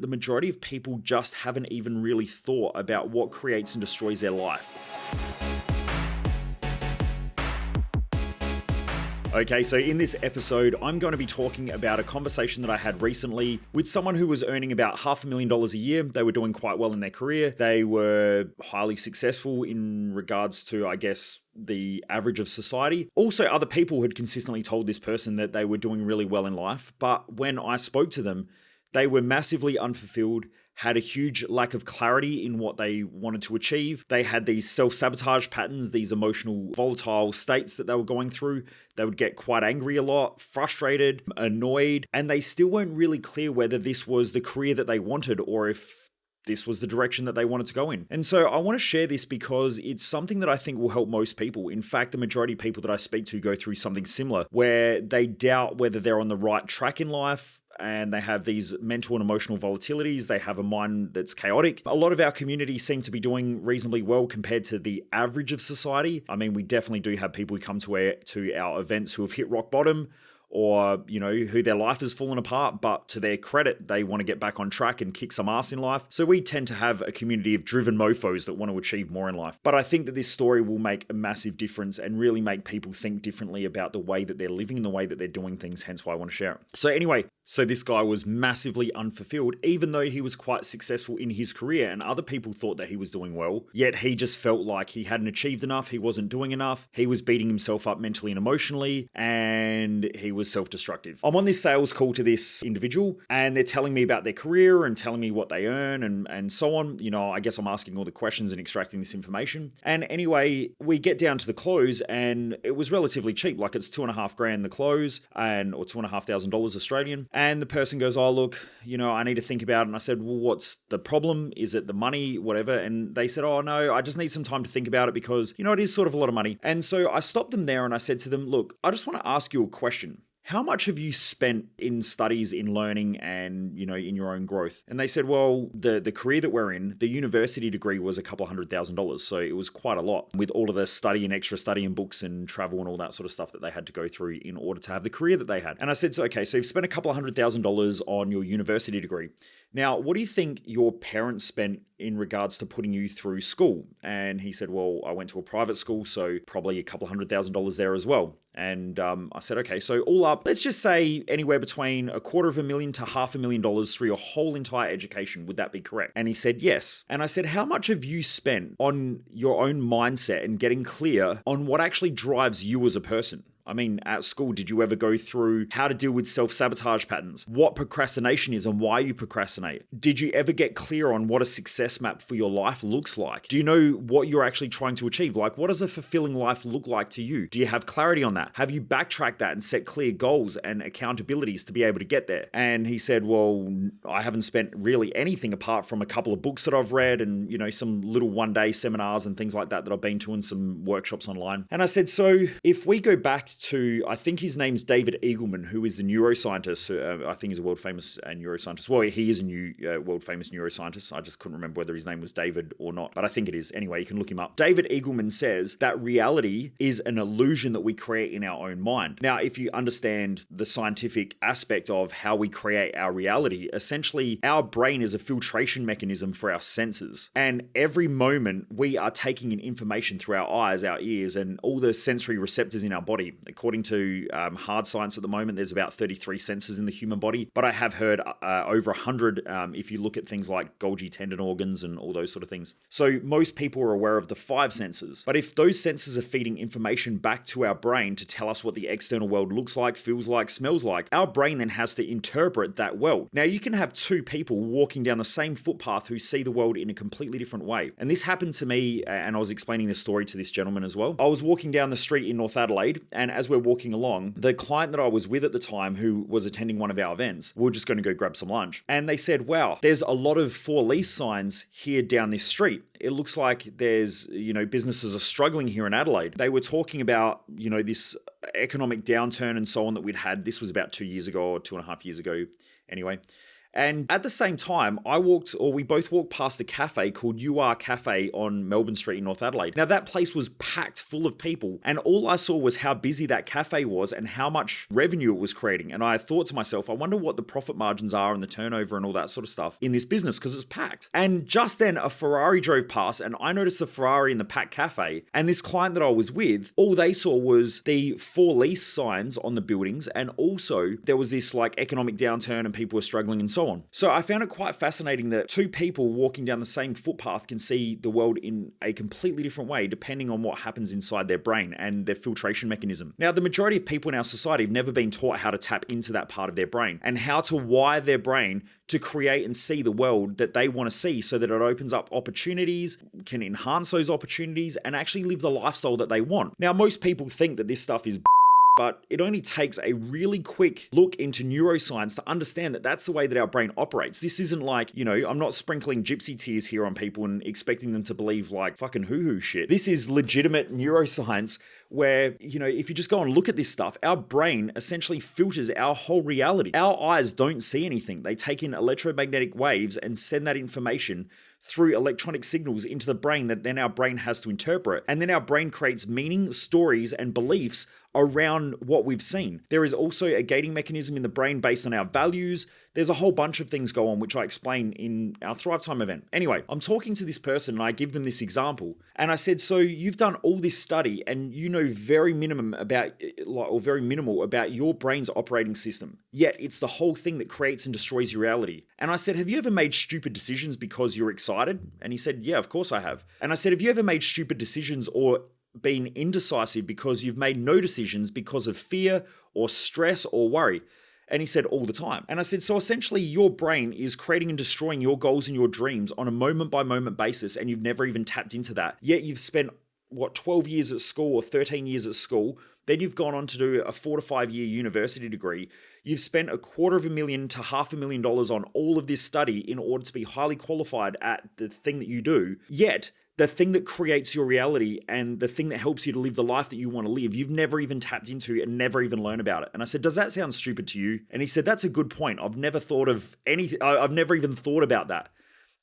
the majority of people just haven't even really thought about what creates and destroys their life. Okay, so in this episode, I'm going to be talking about a conversation that I had recently with someone who was earning about $500,000 a year. They were doing quite well in their career. They were highly successful in regards to, I guess, the average of society. Also, other people had consistently told this person that they were doing really well in life. But when I spoke to them, they were massively unfulfilled, had a huge lack of clarity in what they wanted to achieve. They had these self-sabotage patterns, these emotional volatile states that they were going through. They would get quite angry a lot, frustrated, annoyed, and they still weren't really clear whether this was the career that they wanted or if this was the direction that they wanted to go in. And so I want to share this because it's something that I think will help most people. In fact, the majority of people that I speak to go through something similar where they doubt whether they're on the right track in life, and they have these mental and emotional volatilities. They have a mind that's chaotic. A lot of our community seem to be doing reasonably well compared to the average of society. I mean, we definitely do have people who come to our events who have hit rock bottom, or, you know, who their life has fallen apart, but to their credit, they want to get back on track and kick some ass in life. So we tend to have a community of driven mofos that want to achieve more in life. But I think that this story will make a massive difference and really make people think differently about the way that they're living and the way that they're doing things, hence why I want to share it. So anyway, so this guy was massively unfulfilled, even though he was quite successful in his career and other people thought that he was doing well, yet he just felt like he hadn't achieved enough, he wasn't doing enough, he was beating himself up mentally and emotionally, and he was self-destructive. I'm on this sales call to this individual and they're telling me about their career and telling me what they earn and so on. You know, I guess I'm asking all the questions and extracting this information. And anyway, we get down to the close and it was relatively cheap, like it's $2,500 the close or $2,500 Australian. And the person goes, oh, look, you know, I need to think about it. And I said, well, what's the problem? Is it the money, whatever? And they said, oh, no, I just need some time to think about it because, you know, it is sort of a lot of money. And so I stopped them there and I said to them, look, I just want to ask you a question. How much have you spent in studies, in learning, and, you know, in your own growth? And they said, well, the career that we're in, the university degree was a couple of $100,000. So it was quite a lot with all of the study and extra study and books and travel and all that sort of stuff that they had to go through in order to have the career that they had. And I said, so, okay, so you've spent a couple of $100,000 on your university degree. Now, what do you think your parents spent in regards to putting you through school? And he said, well, I went to a private school, so probably a couple of $100,000 there as well. And I said, okay, so all up, let's just say anywhere between $250,000 to $500,000 through your whole entire education. Would that be correct? And he said, yes. And I said, how much have you spent on your own mindset and getting clear on what actually drives you as a person? I mean, at school, did you ever go through how to deal with self-sabotage patterns, what procrastination is and why you procrastinate? Did you ever get clear on what a success map for your life looks like? Do you know what you're actually trying to achieve? Like, what does a fulfilling life look like to you? Do you have clarity on that? Have you backtracked that and set clear goals and accountabilities to be able to get there? And he said, well, I haven't spent really anything apart from a couple of books that I've read and, you know, some little one-day seminars and things like that I've been to and some workshops online. And I said, so if we go back to, I think his name's David Eagleman, who is the neuroscientist. I think he's a world famous neuroscientist. Well, he is a world famous neuroscientist. I just couldn't remember whether his name was David or not, but I think it is. Anyway, you can look him up. David Eagleman says that reality is an illusion that we create in our own mind. Now, if you understand the scientific aspect of how we create our reality, essentially our brain is a filtration mechanism for our senses. And every moment we are taking in information through our eyes, our ears, and all the sensory receptors in our body. According to hard science at the moment, there's about 33 senses in the human body, but I have heard over 100 if you look at things like Golgi tendon organs and all those sort of things. So most people are aware of the 5 senses, but if those senses are feeding information back to our brain to tell us what the external world looks like, feels like, smells like, our brain then has to interpret that world. Now, you can have 2 people walking down the same footpath who see the world in a completely different way. And this happened to me, and I was explaining this story to this gentleman as well. I was walking down the street in North Adelaide, and as we're walking along, the client that I was with at the time, who was attending one of our events, we were just going to go grab some lunch. And they said, wow, there's a lot of for lease signs here down this street. It looks like there's, you know, businesses are struggling here in Adelaide. They were talking about, you know, this economic downturn and so on that we'd had. This was about 2 years ago or 2.5 years ago anyway. And at the same time, we both walked past a cafe called UR Cafe on Melbourne Street in North Adelaide. Now that place was packed full of people, and all I saw was how busy that cafe was and how much revenue it was creating. And I thought to myself, I wonder what the profit margins are and the turnover and all that sort of stuff in this business, because it's packed. And just then a Ferrari drove past, and I noticed the Ferrari in the packed cafe, and this client that I was with, all they saw was the for lease signs on the buildings, and also there was this like economic downturn and people were struggling and so on. So I found it quite fascinating that two people walking down the same footpath can see the world in a completely different way depending on what happens inside their brain and their filtration mechanism. Now, the majority of people in our society have never been taught how to tap into that part of their brain and how to wire their brain to create and see the world that they want to see, so that it opens up opportunities, can enhance those opportunities, and actually live the lifestyle that they want. Now, most people think that this stuff is but it only takes a really quick look into neuroscience to understand that that's the way that our brain operates. This isn't like, I'm not sprinkling gypsy tears here on people and expecting them to believe like fucking hoo-hoo shit. This is legitimate neuroscience where, if you just go and look at this stuff, our brain essentially filters our whole reality. Our eyes don't see anything. They take in electromagnetic waves and send that information through electronic signals into the brain that then our brain has to interpret. And then our brain creates meaning, stories, and beliefs around what we've seen. There is also a gating mechanism in the brain based on our values. There's a whole bunch of things go on, which I explain in our Thrive Time event. Anyway, I'm talking to this person and I give them this example. And I said, so you've done all this study and you know very minimal about your brain's operating system. Yet it's the whole thing that creates and destroys your reality. And I said, have you ever made stupid decisions because you're excited? And he said, yeah, of course I have. And I said, have you ever made stupid decisions or been indecisive because you've made no decisions because of fear or stress or worry? And he said, all the time. And I said, so essentially your brain is creating and destroying your goals and your dreams on a moment by moment basis, and you've never even tapped into that. Yet you've spent 12 years at school or 13 years at school. Then you've gone on to do a 4 to 5 year university degree. You've spent $250,000 to $500,000 on all of this study in order to be highly qualified at the thing that you do. Yet the thing that creates your reality and the thing that helps you to live the life that you want to live, you've never even tapped into and never even learned about it. And I said, does that sound stupid to you? And he said, that's a good point. I've never thought of anything. I've never even thought about that.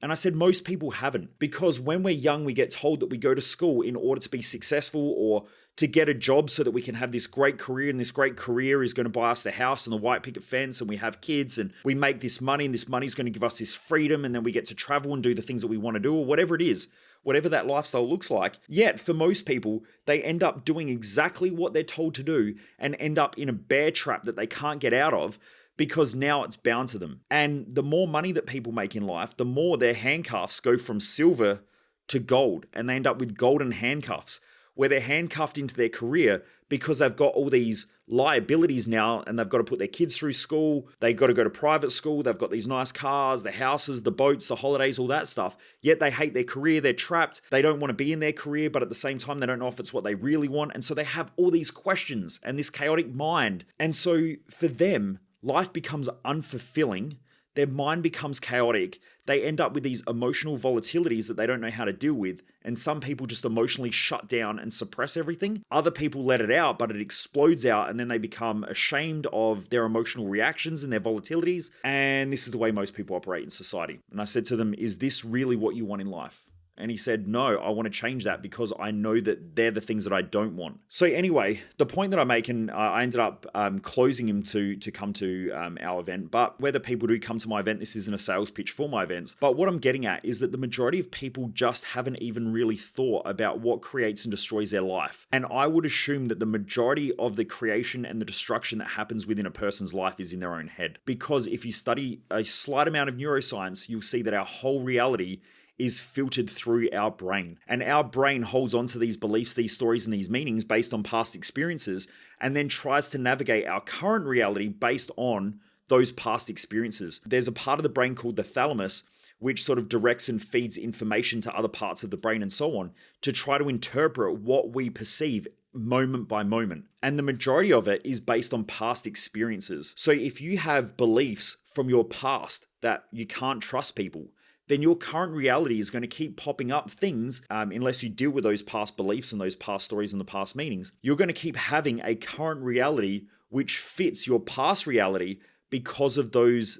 And I said, most people haven't, because when we're young, we get told that we go to school in order to be successful or to get a job so that we can have this great career, and this great career is going to buy us the house and the white picket fence, and we have kids and we make this money, and this money is going to give us this freedom, and then we get to travel and do the things that we want to do, or whatever it is, whatever that lifestyle looks like. Yet for most people, they end up doing exactly what they're told to do and end up in a bear trap that they can't get out of, because now it's bound to them. And the more money that people make in life, the more their handcuffs go from silver to gold, and they end up with golden handcuffs, where they're handcuffed into their career because they've got all these liabilities now, and they've got to put their kids through school. They've got to go to private school. They've got these nice cars, the houses, the boats, the holidays, all that stuff. Yet they hate their career. They're trapped. They don't want to be in their career, but at the same time, they don't know if it's what they really want. And so they have all these questions and this chaotic mind. And so for them, life becomes unfulfilling. Their mind becomes chaotic. They end up with these emotional volatilities that they don't know how to deal with. And some people just emotionally shut down and suppress everything. Other people let it out, but it explodes out, and then they become ashamed of their emotional reactions and their volatilities. And this is the way most people operate in society. And I said to them, is this really what you want in life? And he said, no, I want to change that because I know that they're the things that I don't want. So anyway, the point that I make, and I ended up closing him to come to our event. But whether people do come to my event, this isn't a sales pitch for my events. But what I'm getting at is that the majority of people just haven't even really thought about what creates and destroys their life. And I would assume that the majority of the creation and the destruction that happens within a person's life is in their own head. Because if you study a slight amount of neuroscience, you'll see that our whole reality is filtered through our brain. And our brain holds on to these beliefs, these stories, and these meanings based on past experiences, and then tries to navigate our current reality based on those past experiences. There's a part of the brain called the thalamus, which sort of directs and feeds information to other parts of the brain and so on, to try to interpret what we perceive moment by moment. And the majority of it is based on past experiences. So if you have beliefs from your past that you can't trust people, then your current reality is going to keep popping up things, unless you deal with those past beliefs and those past stories and the past meanings. You're going to keep having a current reality which fits your past reality because of those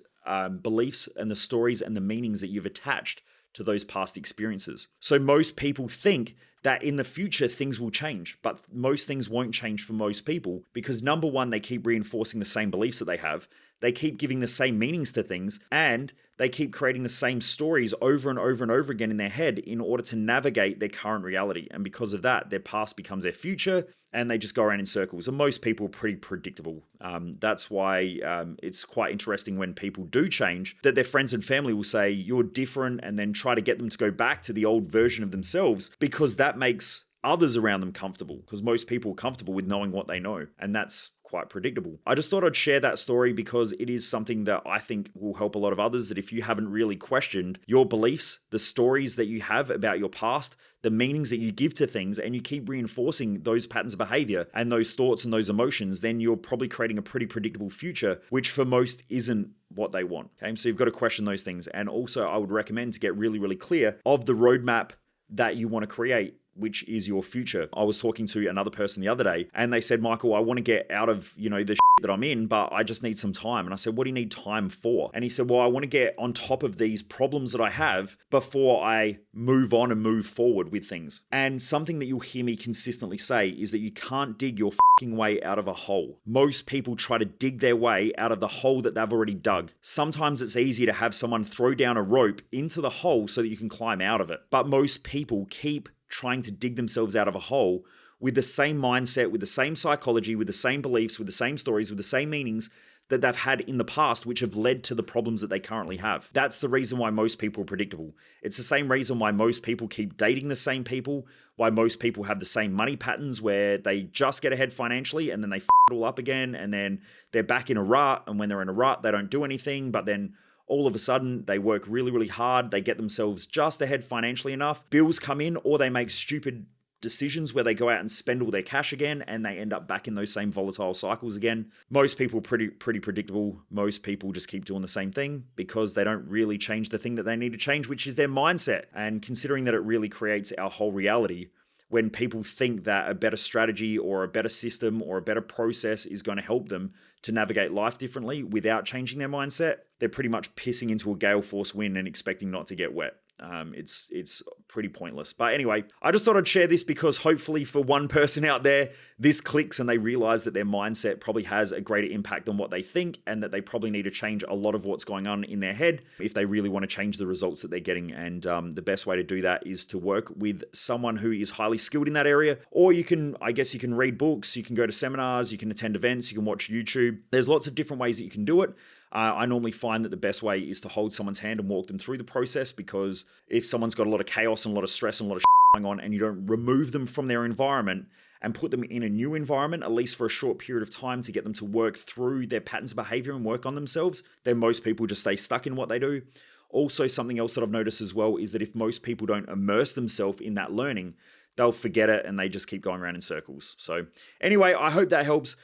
beliefs and the stories and the meanings that you've attached to those past experiences. So most people think that in the future things will change, but most things won't change for most people because number one, they keep reinforcing the same beliefs that they have. They keep giving the same meanings to things, and they keep creating the same stories over and over and over again in their head in order to navigate their current reality. And because of that, their past becomes their future, and they just go around in circles. And most people are pretty predictable. That's why it's quite interesting when people do change, that their friends and family will say, you're different, and then try to get them to go back to the old version of themselves, because that makes others around them comfortable, because most people are comfortable with knowing what they know. And that's quite predictable. I just thought I'd share that story because it is something that I think will help a lot of others, that if you haven't really questioned your beliefs, the stories that you have about your past, the meanings that you give to things, and you keep reinforcing those patterns of behavior and those thoughts and those emotions, then you're probably creating a pretty predictable future, which for most isn't what they want. Okay, so you've got to question those things. And also I would recommend to get really, really clear of the roadmap that you want to create, which is your future. I was talking to another person the other day, and they said, Michael, I want to get out of, the shit that I'm in, but I just need some time. And I said, what do you need time for? And he said, well, I want to get on top of these problems that I have before I move on and move forward with things. And something that you'll hear me consistently say is that you can't dig your fucking way out of a hole. Most people try to dig their way out of the hole that they've already dug. Sometimes it's easier to have someone throw down a rope into the hole so that you can climb out of it. But most people keep trying to dig themselves out of a hole with the same mindset, with the same psychology, with the same beliefs, with the same stories, with the same meanings that they've had in the past, which have led to the problems that they currently have. That's the reason why most people are predictable. It's the same reason why most people keep dating the same people, why most people have the same money patterns where they just get ahead financially and then they f it all up again, and then they're back in a rut, and when they're in a rut, they don't do anything, but then all of a sudden they work really, really hard, they get themselves just ahead financially enough, bills come in, or they make stupid decisions where they go out and spend all their cash again, and they end up back in those same volatile cycles again. Most people are pretty predictable. Most people just keep doing the same thing because they don't really change the thing that they need to change, which is their mindset. And considering that it really creates our whole reality, when people think that a better strategy or a better system or a better process is going to help them to navigate life differently without changing their mindset, they're pretty much pissing into a gale force wind and expecting not to get wet. It's pretty pointless. But anyway, I just thought I'd share this because hopefully for one person out there, this clicks and they realize that their mindset probably has a greater impact on what they think, and that they probably need to change a lot of what's going on in their head if they really want to change the results that they're getting. And the best way to do that is to work with someone who is highly skilled in that area. Or you can read books, you can go to seminars, you can attend events, you can watch YouTube. There's lots of different ways that you can do it. I normally find that the best way is to hold someone's hand and walk them through the process, because if someone's got a lot of chaos and a lot of stress and a lot of going on, and you don't remove them from their environment and put them in a new environment, at least for a short period of time, to get them to work through their patterns of behavior and work on themselves, then most people just stay stuck in what they do. Also, something else that I've noticed as well is that if most people don't immerse themselves in that learning, they'll forget it and they just keep going around in circles. So anyway, I hope that helps.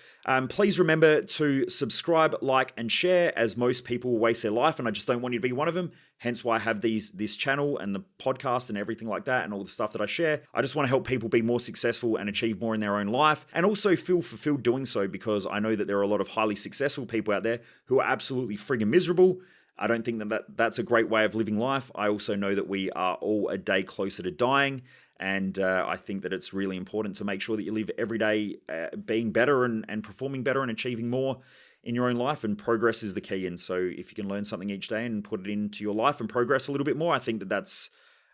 Please remember to subscribe, like, and share, as most people waste their life, and I just don't want you to be one of them. Hence why I have this channel and the podcast and everything like that, and all the stuff that I share. I just want to help people be more successful and achieve more in their own life, and also feel fulfilled doing so, because I know that there are a lot of highly successful people out there who are absolutely friggin' miserable. I don't think that's a great way of living life. I also know that we are all a day closer to dying. And I think that it's really important to make sure that you live every day being better and performing better and achieving more in your own life. And progress is the key. And so if you can learn something each day and put it into your life and progress a little bit more, I think that that's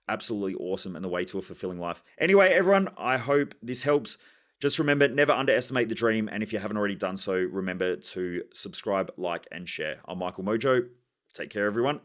absolutely awesome and the way to a fulfilling life. Anyway, everyone, I hope this helps. Just remember, never underestimate the dream. And if you haven't already done so, remember to subscribe, like, and share. I'm Michael Mojo. Take care, everyone.